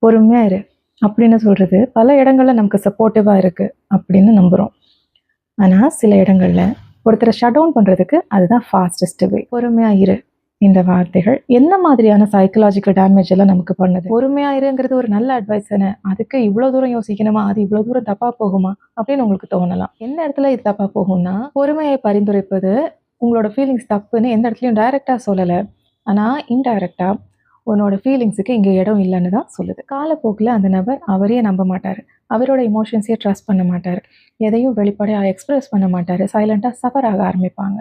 பொறுமையா இரு அப்படின்னு சொல்றது பல இடங்கள்ல நமக்கு சப்போர்ட்டிவா இருக்கு அப்படின்னு நம்புறோம். ஆனா சில இடங்கள்ல ஒருத்தரை ஷட் டவுன் பண்றதுக்கு அதுதான் ஃபாஸ்டஸ்ட் வே. பொறுமையா இரு இந்த வார்த்தைகள் என்ன மாதிரியான சைக்கலாஜிக்கல் டேமேஜ் எல்லாம் நமக்கு பண்ணுது? பொறுமையா இருங்கிறது ஒரு நல்ல அட்வைஸ் தானே, அதுக்கு இவ்வளவு தூரம் யோசிக்கணுமா, அது இவ்வளவு தூரம் தப்பா போகுமா அப்படின்னு உங்களுக்கு தோணலாம். எந்த இடத்துல இது தப்பா போகும்னா, பொறுமையை பரிந்துரைப்பது உங்களோட ஃபீலிங்ஸ் தப்புன்னு எந்த இடத்துலையும் டைரக்டா சொல்லலை, ஆனா இன்டைரக்டா உன்னோட ஃபீலிங்ஸுக்கு இங்கே இடம் இல்லைன்னு தான் சொல்லுது. காலப்போக்கில் அந்த நபர் அவரையே நம்ப மாட்டார், அவரோட இமோஷன்ஸையே ட்ரஸ்ட் பண்ண மாட்டார், எதையும் வெளிப்படையாக எக்ஸ்பிரஸ் பண்ண மாட்டார், சைலண்டாக சஃபர் ஆக ஆரம்பிப்பாங்க.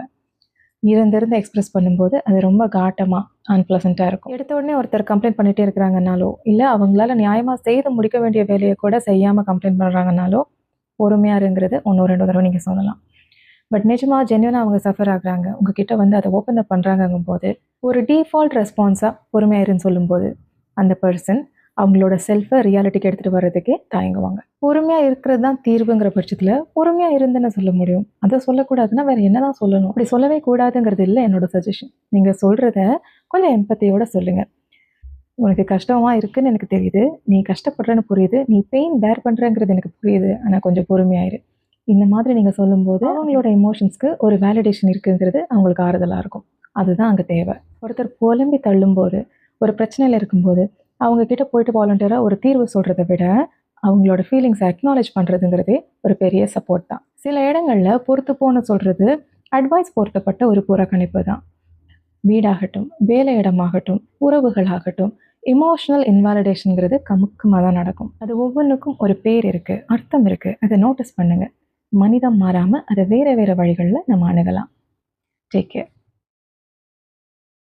இருந்திருந்து எக்ஸ்பிரஸ் பண்ணும்போது அது ரொம்ப காட்டமாக அன்பிளசண்ட்டாக இருக்கும். எடுத்த உடனே ஒருத்தர் கம்ப்ளைண்ட் பண்ணிகிட்டே இருக்கிறாங்கனாலோ, இல்லை அவங்களால நியாயமாக செய்து முடிக்க வேண்டிய வேலையை கூட செய்யாமல் கம்ப்ளைண்ட் பண்ணுறாங்கனாலோ பொறுமையாக இருங்கிறது 1-2 தடவை நீங்கள் சொல்லலாம். பட் நிஜமாக ஜென்யூனாக அவங்க சஃபர் ஆகுறாங்க, உங்ககிட்ட வந்து அதை ஓப்பன் அப் பண்ணுறாங்கும் போது ஒரு டிஃபால்ட் ரெஸ்பான்ஸாக பொறுமையாக இருன்னு சொல்லும்போது அந்த பர்சன் அவங்களோட செல்ஃபை ரியாலிட்டிக்கு எடுத்துகிட்டு வர்றதுக்கே தயங்குவாங்க. பொறுமையாக இருக்கிறது தான் தீர்வுங்கிற பட்சத்தில் பொறுமையாக இருந்துன்னு சொல்ல முடியும். அதை சொல்லக்கூடாதுன்னா வேறு என்ன தான் சொல்லணும்? அப்படி சொல்லவே கூடாதுங்கிறது இல்லை என்னோட சஜஷன். நீங்கள் சொல்கிறத கொஞ்சம் எம்பத்தியோடு சொல்லுங்கள். உனக்கு கஷ்டமாக இருக்குதுன்னு எனக்கு தெரியுது, நீ கஷ்டப்படுறேன்னு புரியுது, நீ பெயின் பேர் பண்ணுறேங்கிறது எனக்கு புரியுது, ஆனால் கொஞ்சம் பொறுமையாயிரு. இந்த மாதிரி நீங்கள் சொல்லும்போது அவங்களோட எமோஷன்ஸ்க்கு ஒரு வேலிடேஷன் இருக்குங்கிறது அவங்களுக்கு ஆறுதலாக இருக்கும். அதுதான் அங்கே தேவை. ஒருத்தர் புலம்பி தள்ளும்போது, ஒரு பிரச்சனையில் இருக்கும்போது அவங்க கிட்ட போயிட்டு வாலண்டியராக ஒரு தீர்வு சொல்கிறத விட அவங்களோட ஃபீலிங்ஸை அக்னாலேஜ் பண்ணுறதுங்கிறதே ஒரு பெரிய சப்போர்ட் தான். சில இடங்களில் பொறுத்துப்போன்னு சொல்கிறது அட்வைஸ் பொருத்தப்பட்ட ஒரு புறக்கணிப்பு தான். வீடாகட்டும், வேலை இடமாகட்டும், உறவுகளாகட்டும், எமோஷ்னல் இன்வாலிடேஷனுங்கிறது கமுக்கமாக தான் நடக்கும். அது ஒவ்வொன்றுக்கும் ஒரு பேர் இருக்குது, அர்த்தம் இருக்குது. அதை நோட்டீஸ் பண்ணுங்கள். மனிதம் மாறாமல் அதை வேறு வேறு வழிகளில் நம்ம அணுகலாம். Take care.